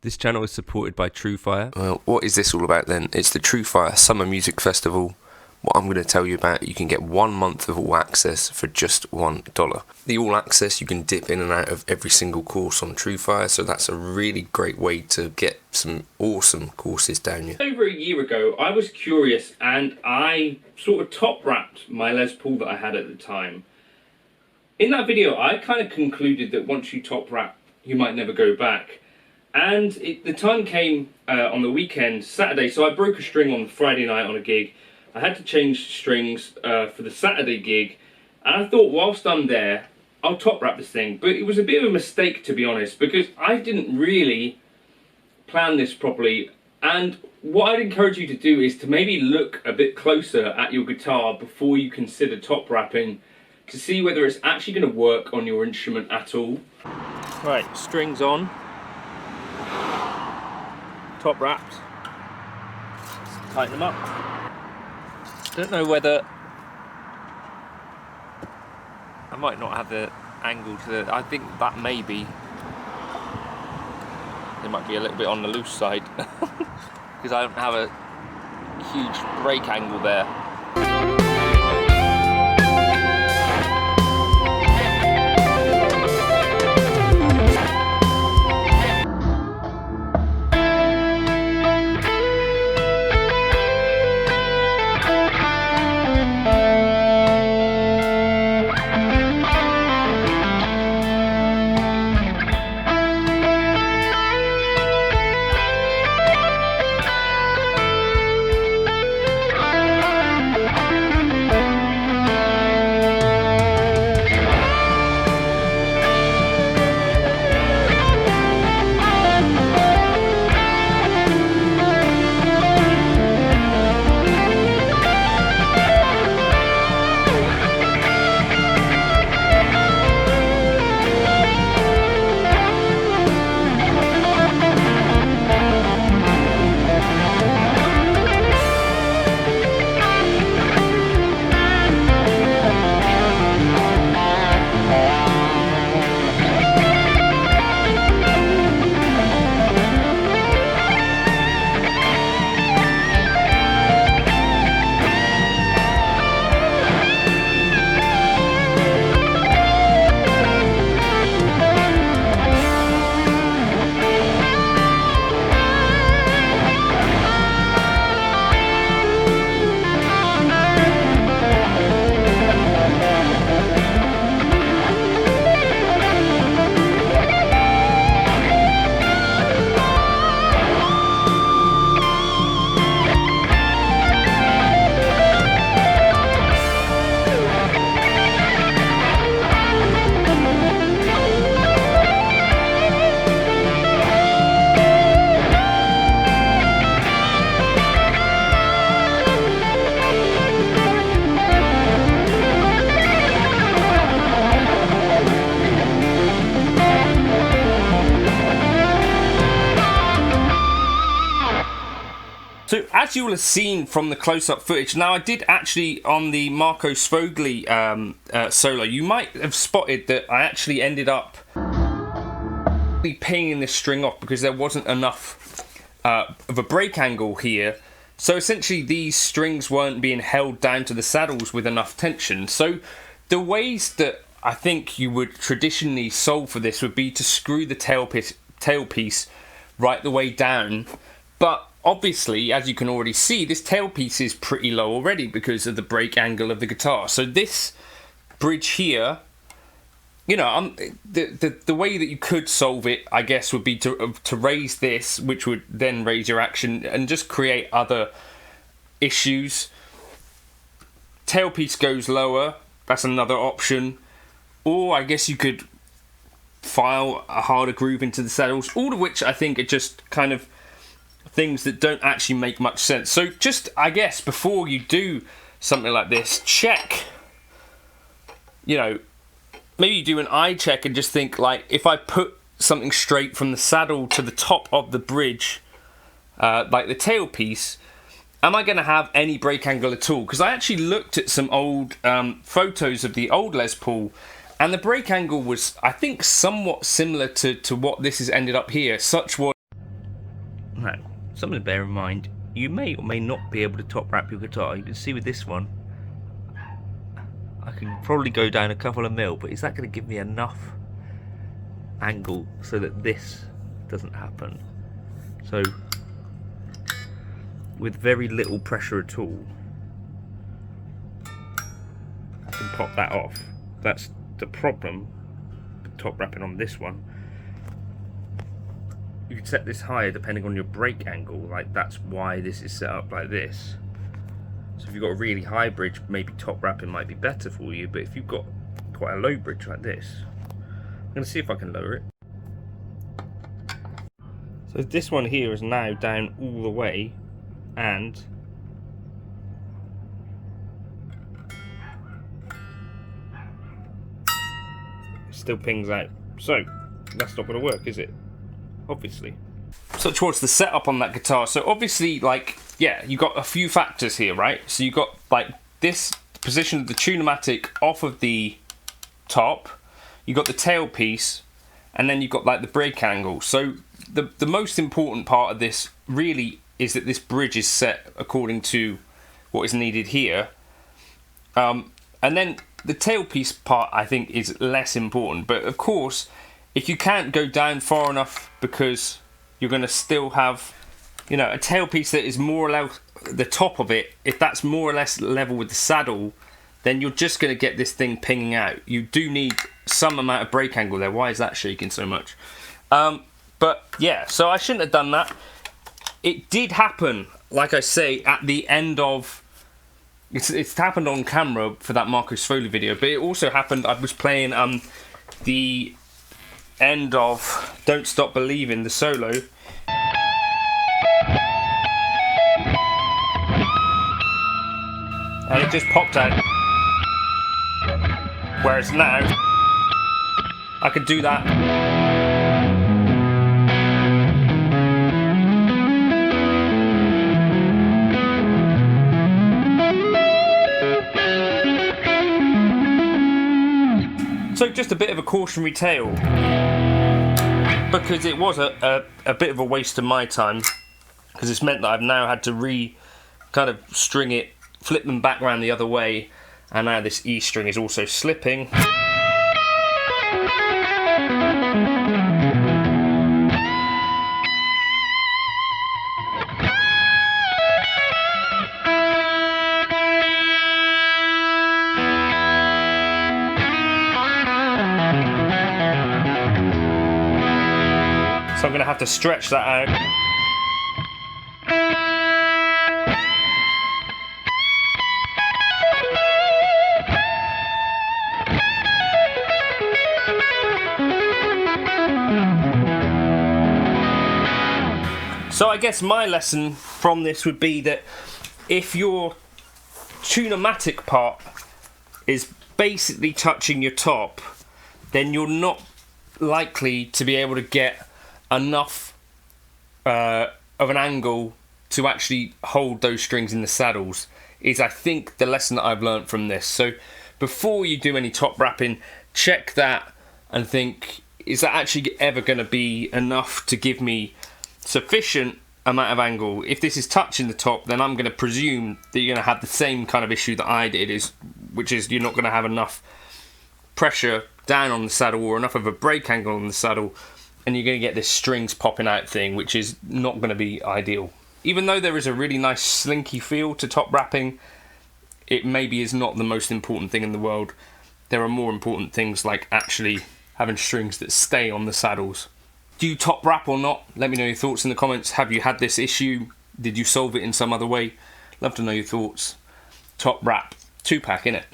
This channel is supported by Truefire. Well, what is this all about then? It's the Truefire Summer Music Festival. What I'm going to tell you about, you can get 1 month of all access for just $1. The all access, you can dip in and out of every single course on Truefire, so that's a really great way to get some awesome courses down you. Over a year ago, I was curious and I sort of top wrapped my Les Paul that I had at the time. In that video, I kind of concluded that once you top wrap, you might never go back. And the time came on the weekend, Saturday, so I broke a string on Friday night on a gig. I had to change strings for the Saturday gig, and I thought whilst I'm there, I'll top wrap this thing. But it was a bit of a mistake, to be honest, because I didn't really plan this properly. And what I'd encourage you to do is to maybe look a bit closer at your guitar before you consider top wrapping, to see whether it's actually going to work on your instrument at all. Right, strings on. Top wrapped. Let's tighten them up. Don't know whether I might not have the angle to the. I think that maybe it might be a little bit on the loose side because I don't have a huge break angle there. So as you will have seen from the close-up footage, now I did actually on the Marco Sfogli solo, you might have spotted that I actually ended up pinging this string off because there wasn't enough of a break angle here. So essentially these strings weren't being held down to the saddles with enough tension. So the ways that I think you would traditionally solve for this would be to screw the tailpiece right the way down, but obviously, as you can already see, this tailpiece is pretty low already because of the break angle of the guitar. So this bridge here, you know, the way that you could solve it, I guess, would be to raise this, which would then raise your action and just create other issues. Tailpiece goes lower, that's another option. Or I guess you could file a harder groove into the saddles, all of which I think are just kind of things that don't actually make much sense. So just, I guess, before you do something like this, check, you know, maybe you do an eye check and just think, like, if I put something straight from the saddle to the top of the bridge, like the tailpiece, am I going to have any break angle at all? Because I actually looked at some old photos of the old Les Paul, and the break angle was, I think, somewhat similar to what this has ended up here. Such was Now, something to bear in mind, you may or may not be able to top wrap your guitar. You can see with this one, I can probably go down a couple of mil, but is that going to give me enough angle so that this doesn't happen? So, with very little pressure at all, I can pop that off. That's the problem with top wrapping on this one. You can set this higher depending on your break angle, like that's why this is set up like this. So if you've got a really high bridge, maybe top wrapping might be better for you, but if you've got quite a low bridge like this, I'm going to see if I can lower it. So this one here is now down all the way, and it still pings out. So that's not going to work, is it? Obviously. So towards the setup on that guitar, so obviously, like, yeah, you got a few factors here, right? So you got like this position of the tune-o-matic off of the top, you got the tailpiece, and then you've got like the break angle. So the most important part of this really is that this bridge is set according to what is needed here, and then the tailpiece part I think is less important. But of course, if you can't go down far enough because you're going to still have, you know, a tailpiece that is more or less the top of it, if that's more or less level with the saddle, then you're just going to get this thing pinging out. You do need some amount of break angle there. Why is that shaking so much? But yeah, so I shouldn't have done that. It did happen, like I say, at the end of... It's happened on camera for that Marco Sfoli video, but it also happened, I was playing the end of Don't Stop Believing, the solo. And it just popped out. Whereas now, I could do that. So just a bit of a cautionary tale, because it was a bit of a waste of my time, because it's meant that I've now had to kind of string it, flip them back around the other way, and now this E string is also slipping. So I'm going to have to stretch that out. So I guess my lesson from this would be that if your tune-o-matic part is basically touching your top, then you're not likely to be able to get enough of an angle to actually hold those strings in the saddles, is I think the lesson that I've learned from this. So before you do any top wrapping, check that and think, is that actually ever going to be enough to give me sufficient amount of angle? If this is touching the top, then I'm going to presume that you're going to have the same kind of issue that I did, which is you're not going to have enough pressure down on the saddle or enough of a break angle on the saddle, and you're going to get this strings popping out thing, which is not going to be ideal. Even though there is a really nice slinky feel to top wrapping, it maybe is not the most important thing in the world. There are more important things, like actually having strings that stay on the saddles. Do you top wrap or not? Let me know your thoughts in the comments. Have you had this issue? Did you solve it in some other way? Love to know your thoughts. Top wrap, 2-pack, innit?